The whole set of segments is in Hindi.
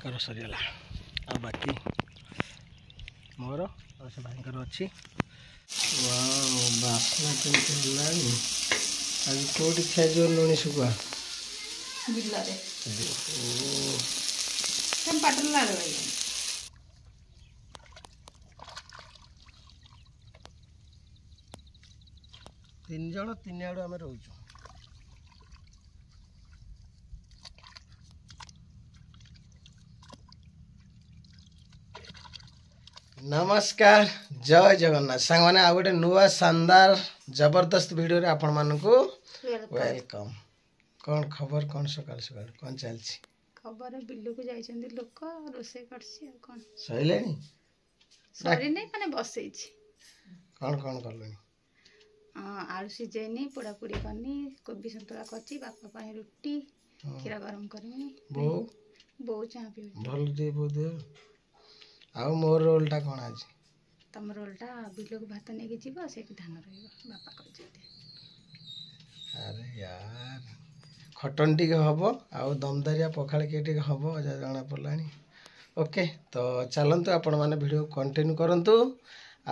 भाईकर सरीगला आ बाकी मोर और से भाईकर अच्छी बासना केमती आज कौटी खाई जो लुणी शुआ तीन जन तीन आड़ आम रोचु नमस्कार जय जगन्नाथ सांग मैंने आ गए नुआ शानदार जबरदस्त वीडियो रे आपण मानकु वेलकम। कौन खबर कौन सकाल सकाल कौन चलछि खबर बिल्लू को जाइछन्ती लोक रोसे करछि कौन सहिलेनी सरी नै माने बसैछि कौन कौन करलनी आलू सिझेनी पोड़ा पोड़ी करनी कोबी संतरा करछि बापा पाए रोटी खीरा गरम करनी बो चाह पी भल दे बो दे आ मोर रोलटा कौन आज तम रोलटा बिल्लू को भात नेकी जीव सेठी धान रहइबो बापा कहछन्ती। अरे यार खटन टिके हबो आ दमदारिया पखाल के टिके हबो जाना पड़लानी। ओके तो चलंतु आपण माने वीडियो कंटिन्यू करंतु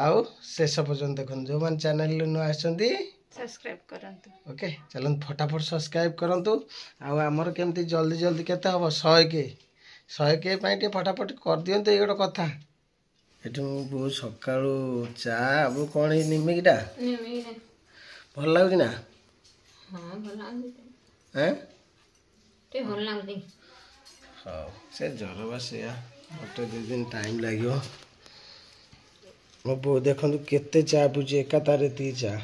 आउ शेष पर्यंत देखन जो मान चैनल नु आछंती सब्सक्राइब करंतु। ओके चलन फटाफट सब्सक्राइब करंतु आउ हमर केमती जल्दी जल्दी केते हबो 100 के पाई फटाफट कर दियंतु ए गोटे कथा एठू बहुत सकाळू चा अब कोन निमिकिटा भल लागुची ना हां भल लागुची हैं ते भल लागुची हां से जर बसिया गोटे 2 दिन टाइम लागियो मो बो देखंतु केते चा पुची एका तारे ती चा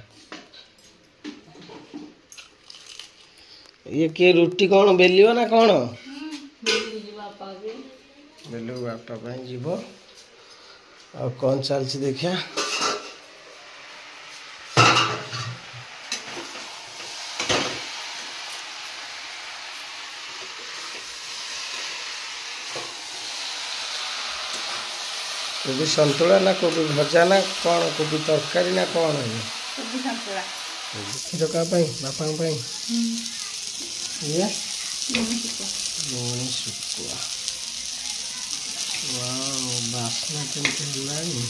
ये के रोटी कौन बेलियो ना कौन बेलू बापा पाई जीवो आ कौन चलछि देखिया कोबी संतुला ना कोबी भजा ना कौन कोबी तरकारी ना कौन है कोबी संतुला खीर का पाई बापा पाई ये लुणी शुकुआ वाओ बासना केमती हलानी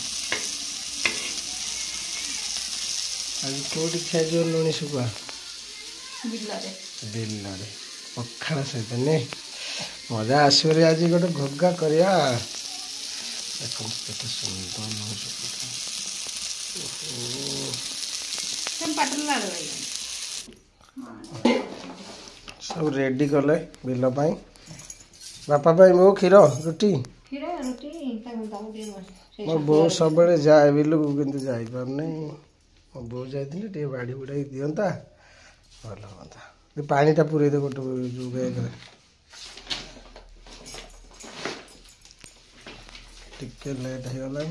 आज कोटी खाई जो लुणी शुकुआ बिल्लारे पखाड़ सहित ने मजा आसो रे आज गोटे घोगा करिया देखो केते सुंदर लुणी शुकुआ सब रेडी कले बिल पाई बापा पाई मो खीर रोटी मो बो सब जाए बिलू किंतु जाई पार नहीं मो बो जाइथिले टे बाड़ी बुड़ाई दियंता भल होता पानीटा पूरे दे गोटे जो बैग रे टिके लेट हो गला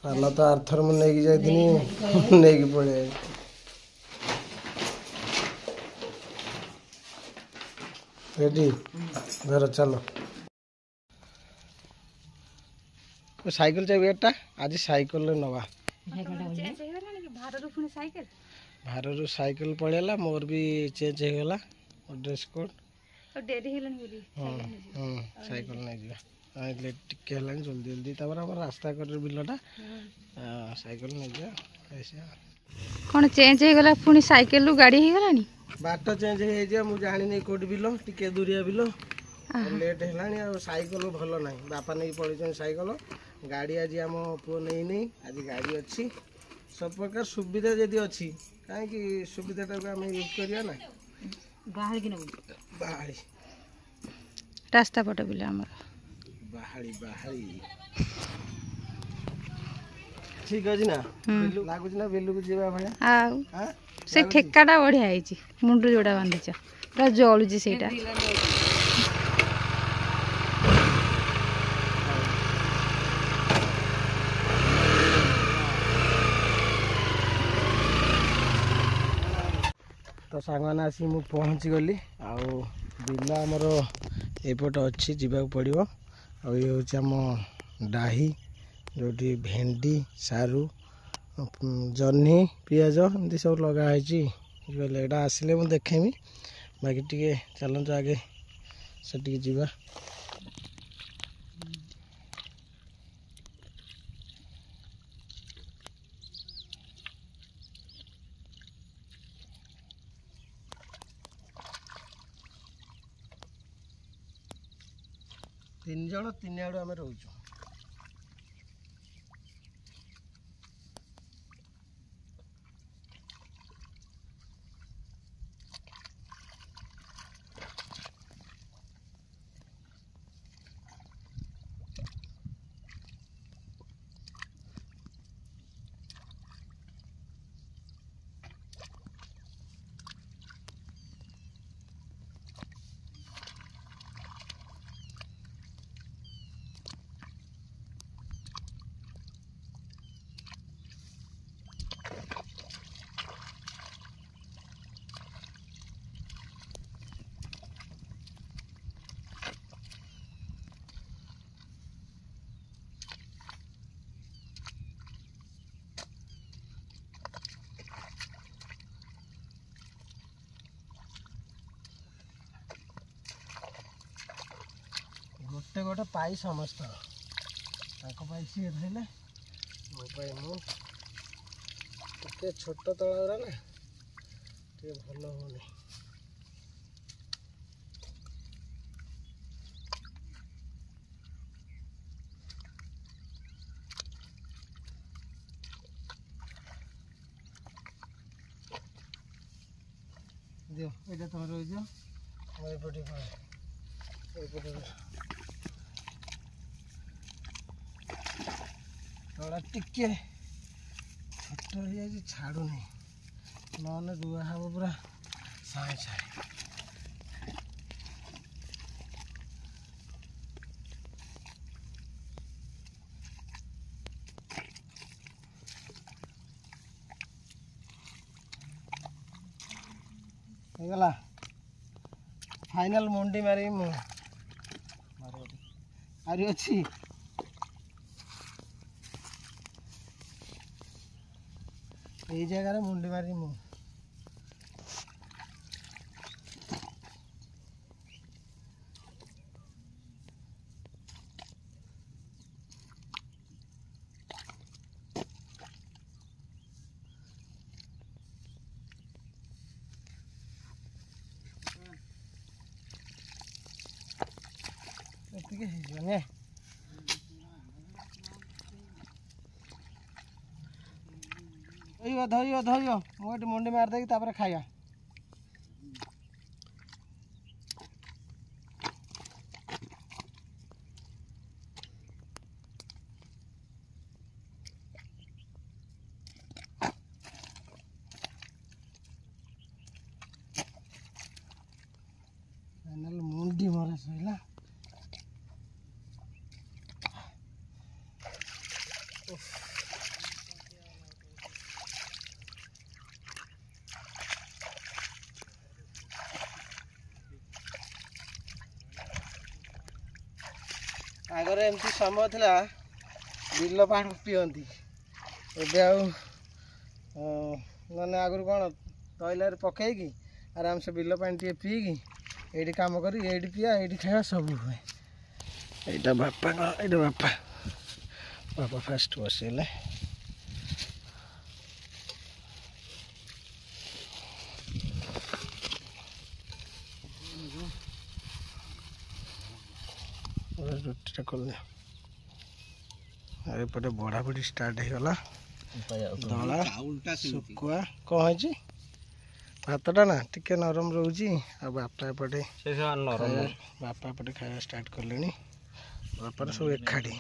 पाला तो आर्थर में नहीं जाती नहीं पड़े रेडी घर चलो साइकिल चाहिए बेटा आज साइकिल नवा भारु साइकिल पड़ेला मोर भी चेंज हो गला ड्रेस कोड डेरी हेलन बोली साइकिल नहीं जीवा आइले टिके हलानी जल्दी जल्दी तबर हमर रास्ता कर बिलटा साइकिल नहीं जा ऐसे कोन चेंज हो गला पुनी साइकिल लु गाड़ी हो गलानी बाट चेंज हो जे मु जानि नहीं कोड बिलो टिके दूरिया बिलो लेट हलानी आ साइकिल भलो नहीं बापा नहीं पड़िछन साइकिल गाड़ी आज हम पु नहीं आज गाड़ी अच्छी सब प्रकार सुविधा जदी अच्छी काहे कि सुविधाटा को हम यूज करिया ना बाहर कि बाहरी रास्ता पट बिले हमर बाहरी बाहरी ठीक अछि ना बिल्लू लागुछ ना बिल्लू को जीवा भया आ से ठेकाटा बढ़िया आइछि मुंडू जोड़ा बांधिछ पूरा जळुछि सेटा तो सांगने आसी मु पहुँची गली आउ बिल आमर एपट अच्छी जावाक पड़ो आम डाही जो भेंडी सारू जह्नी पिज एमती सब लगाई बुझे यहाँ आसिले मुझे देखेमी बाकी टे चलते आगे से जा 3 जण 3 आड़ू आम रोचु गोटे गोटे पाई समस्त सी धरले मो मुझे छोट तला ना टे भल होनी दियो ये तुम रही एपटे तला टिके छोट हो जाए छाड़ू नहीं ना रुआ हम पूरा साए साए गला फाइनल मुंडी मारी आरी अच्छी ये जगह मुंडी मारी मु धोइयो धोइयो मुझे मुंडी मार देगी तापर खाया मुंडी मरा सैला आगर एमती समय था बिल पानी पीती एवं मैंने आगुरी कौन तैलार पकईकि आराम से बिल पानी टे पीकि ये कम कर पिया ये खाया सब हुए यहाँ बापा यहाँ बापा बापा फास्ट बसैले रुटी कले एपटे बढ़ा बढ़ी स्टार्ट होगा दला शुखुआ कौन है भातटा ना टिके नरम रोची आ बापा एपटे बापा एपटे खाया स्टार्ट कले बापा सब एकाठी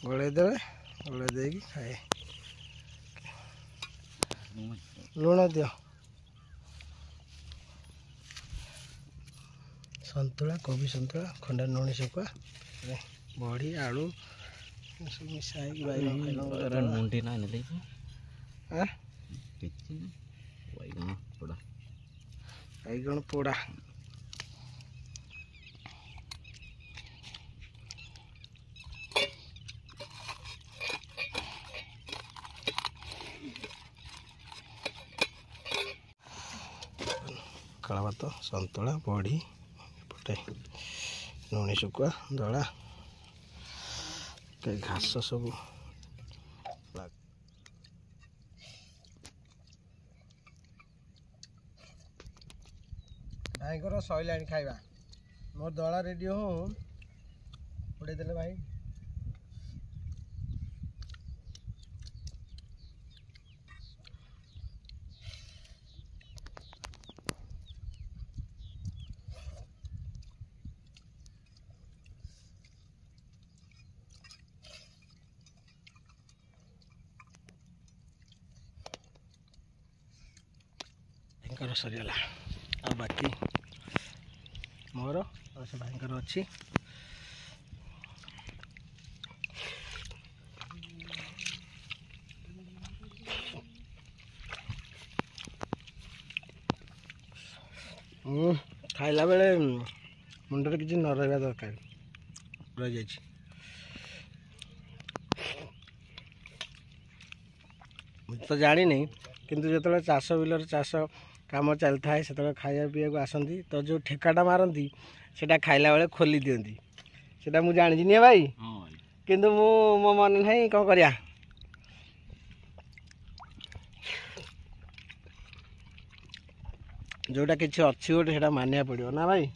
गड़े देवे गड़े दे खाए लुण दियो संतुला कोबी संतुला खंडा नोनी शुखुआ बड़ी आलू सब मिसाई मुंडी ना ले बैगण पोड़ा भात संतुला बड़ी एपटे लुणी शुखुआ दला घास सब भाईकर सैला खाଇବା मोर दला रेडी हो उड़े देले भाई भाईकर सरीगला आ बाकी मोर और से भाईकर अच्छी खाइला बेले मुंडरे किसी न रहा दरकार रही जाए तो जानी नहीं किंतु जो चाष बिलर चाष काम चली थाए से खाया पीवा को आसती तो जो ठेकाटा मारती सेटा खाइला बेले खोली दियंती सेटा मु जानी नहीं भाई किंतु मो मन नहीं कौन करिया जोटा किसी अच्छी गोटे सेटा मानिया पड़ो ना भाई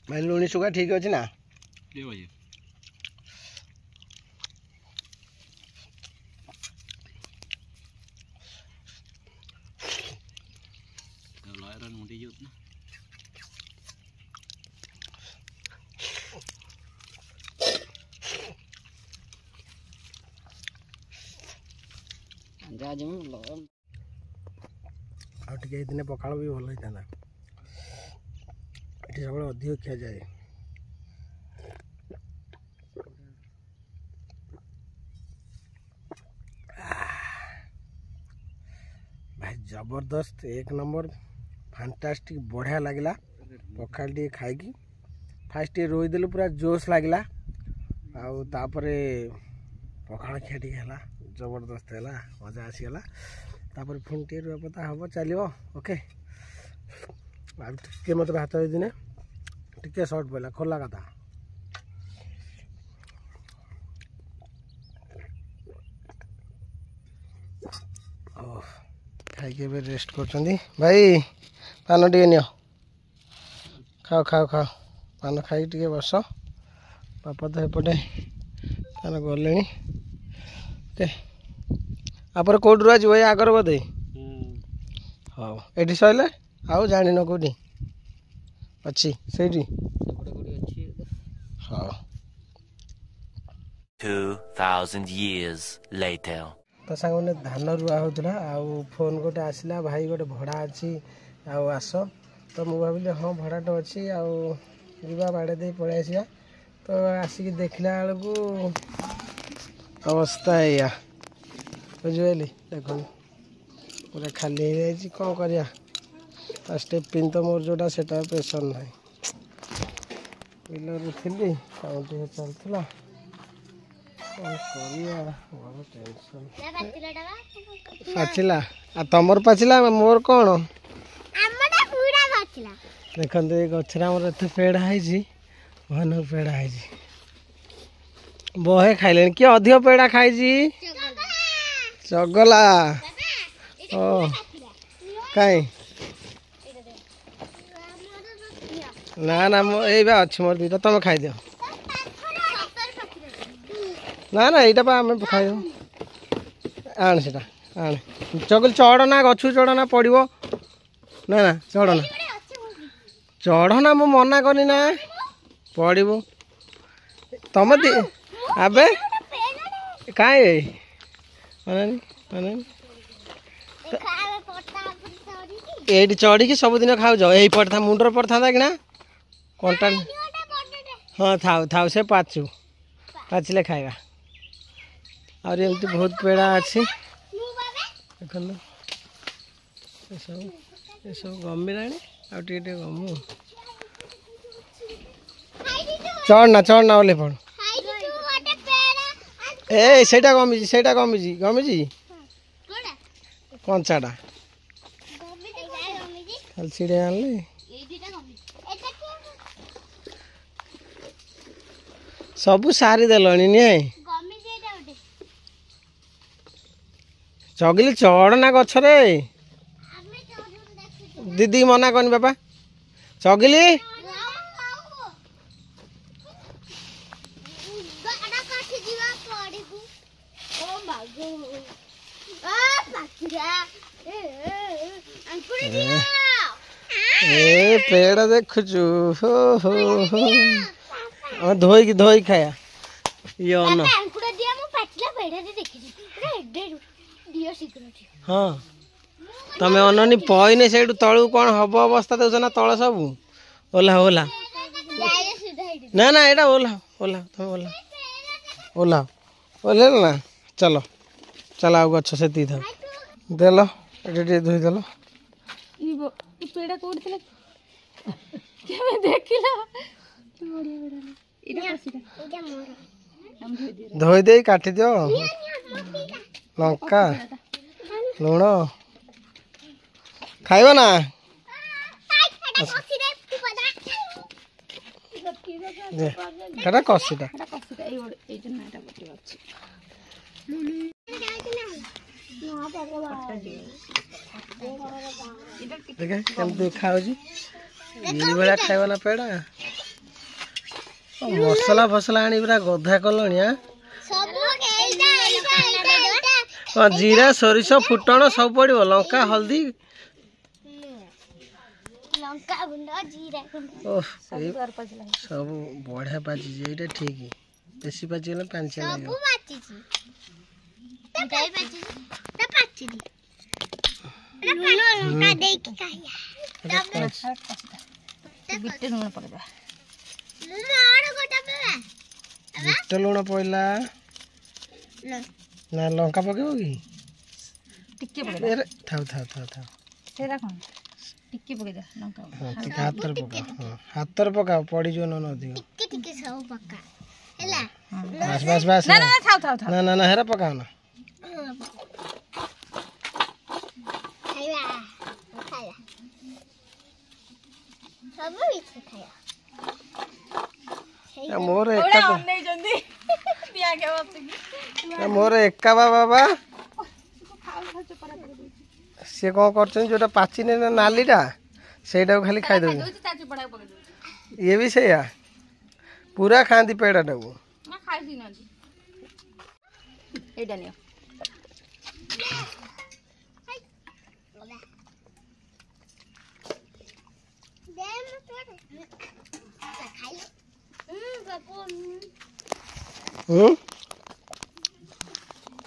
भाई लुणी शुखा ठीक अच्छे ना दिन पखाड़ भी भल होता ये सब अधिक खिया जाए भाई जबरदस्त एक नंबर फैंटास्टिक बढ़िया लगला पखाड़ टे खाई फास्ट रोईदेलु पूरा जोश लगला आउे पखाड़ खिया टे जबरदस्त है मजा आसीगला पुणी टे रुआपता हम चलो ओके टे मत भात दिन टे सर्ट पड़ा खोला कथा खाई रेस्ट कर भाई पान टे नि खाओ खाओ खाओ पान खाई टे बस बापा तो एपटे पान गले आप कौट रुआ जी आगर बोधे हाँ ये सैले आउ जान न कौटी अच्छी से हाँ 2000 years later तो सांग धान रुआ होता फोन गोटे आसला भाई गोटे भड़ा अच्छी आस तो मुझे भाविली हाँ भड़ाटे अच्छी आवा बाड़े दे पलि आसा तो आसिक देखला बेलू अवस्था या बुझिपारे देख पूरा खाली हो जाए कौन कर स्टेपिन तो मोर जोटा से प्रेसर ना बिलर थी काम टे चलता पाचिला तमर पाचिला मोर कौन देखते ये गचर आमर एत पेड़ा है भन पेड़ा है बहे खाइले किए अधिक पेड़ा खाई चगला ओ कहीं ना ना ये अच्छी मोर दुटा तुम खाई दियो ना ना यहाँ आम खाई आण से आण चगल चढ़ ना गछु चढ़ ना पड़ो ना ना चढ़ ना चढ़ ना मु मना करनी ना पड़ो तुम आबे कहीं ये चढ़ी की सबुदिन खाऊ यही पड़ता मुंडर पड़ता कि ना कंटा हाँ थाउ थाउ से पाचू पाचिले खाइबा और एमती बहुत पेड़ा अच्छी देखो सब गमिला आउ टे गमु ଚଢ଼ନା ଓହ୍ଲେଇ ପଡ଼। ଏ ସେଇଟା କମିଛି କଞ୍ଚାଟା ଖାଲି ଛିଡ଼େଇ ଆଣିଲି। ସବୁ ସାରି ଦେଲଣି ନିଏ। ଚଗିଲି ଚଢ଼ନା ଗଛରେ। ଦିଦି ମନା କରନି ବାପା। ଚଗିଲି ए पेड़ देखुचु हो धोई खाया ये अन्न। हाँ तमें अननी पईने से तलू कौन हम अवस्था देछ ना तल सब ओला ना एटा ओला तुम ओला ना चलो चल आ गछ से था देल ये धोईदेल धोई दे काटी दियो लंका लुण खाइब ना कसीटा देखा ये भाया खाइब ना पेड़ा मसला फसला आनी पूरा गधा कलनिया जीरा सोरिष फुटण सब पड़ो लंका हल्दी सब बढ़िया पाची ये ठीक बेसी पाची गले पांचिया बिट लुण पड़ा ना लंका पकेब कि थाऊ हाथ पका पड़ी जो अधिक बस बस ना हेरा पकाओ ना मोर एका बाबा सी कौन कर जो पाची नालीटा से खाली खाई दे ये भी से पूरा खाती पेड़ा टाक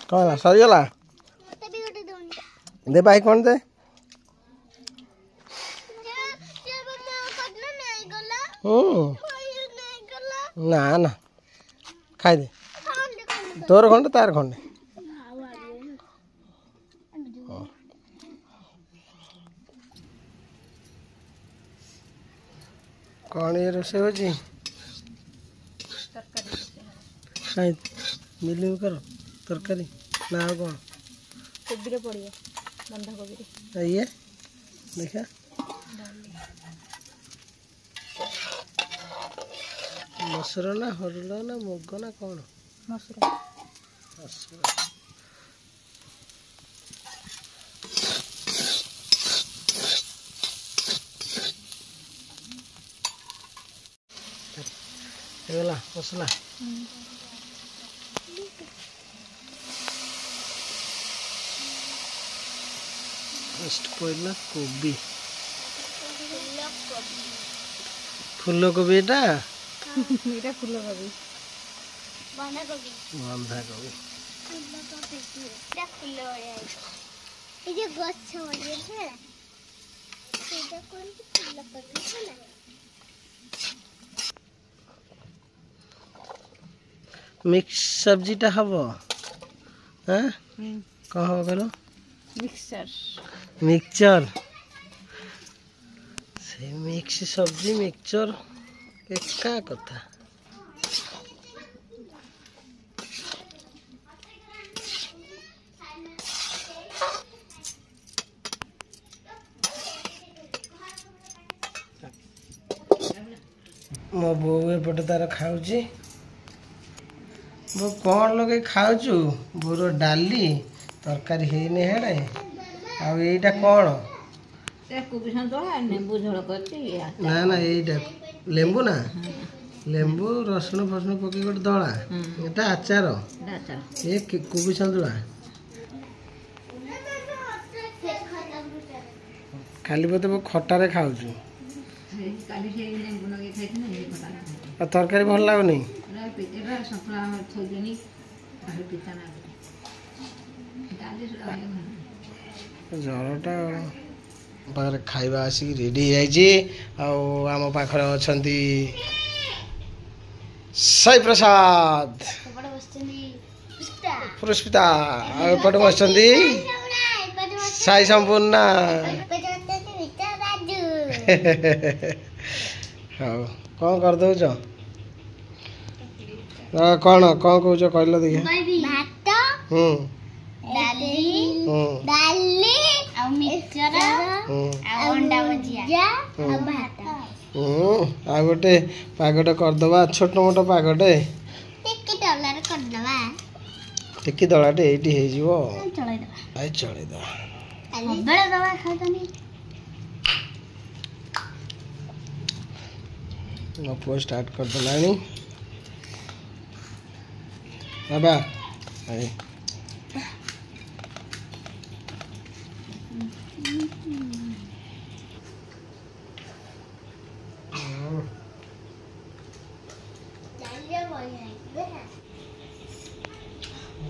कौन सरीगला दे भाई कौन दे ना ना खाई दे तोर खंडे तार खंडे कौन ये रोसे हो मिल कर तरकारी ना कौन कोबी पड़ो बंधा कोबी ये देखा मसूर ना हरड़ ना मुग ना कौन मसूर गला मसला फर्स्ट पड़ला कोबी फूल कोबी एटा फूलकोबी बंधा कोबी मिक्स सब्जीटा हम हाँ कौन हम कह मिक्सचर से मिक्स सब्जी मिक्सचर एका कथा मो बो एपटे तार खाऊची बो कौन लगे खाऊचु बोर डाली तरकारी हेने हेड़े आईटा कौन ना ना यहीटा लेंबू ना लेंबू रसुण फसुण पकई गोटे दला एटा आचार ये कोबी सन्तुला खाली बोते मो खटारे खाऊचु तरकारी भल लगुनि जरटा पाखे खाइबा आसिक रेडी आम पाखे अच्छा साई प्रसाद पुष्पिता एपटे बस साई संपूर्ण हाँ कौन कर दौ कौन कौन कौच कहल देखिए आ गोटे पागटे करदे छोट मोट पागटे टिकी दलाटे ये चलईद मो पुआ स्टार्ट कर देलानी बाबा आई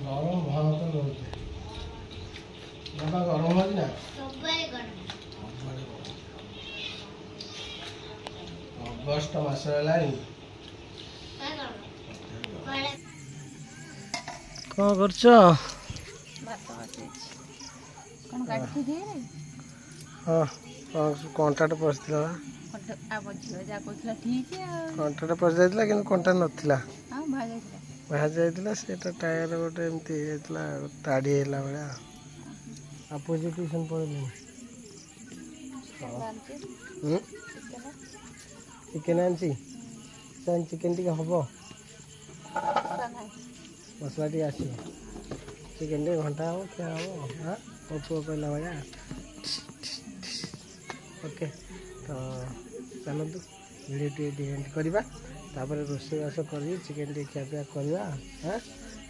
गरम भात रोते बाबा गरम हो ना अगस्ट मास कौन कर कंटाटे पशा कंटाटे पशि जाता कि कंटा नाला भाजी जाता से टायर गोटे एमती ताड़ी है भाया आप ट्यूशन पढ़े चिकेन आनी चिकेन टी हम मसला टी आस चिकेन टी घंटा हम क्या हम हाँ मो पु कहला भाया ओके तो चलतु वीडियो टी एंड करवा तापर रोषेईबास कर चिकेन टी खियापिया करवा हाँ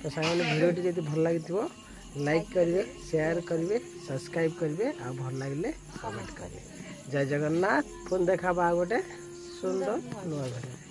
तो सारे वीडियो टी जब भल लगी लाइक करेंगे शेयर करेंगे सब्सक्राइब करेंगे आ भल लगे कमेंट करेंगे जय जगन्नाथ पुन देखा गोटे सुंदर नुआ भिडियो।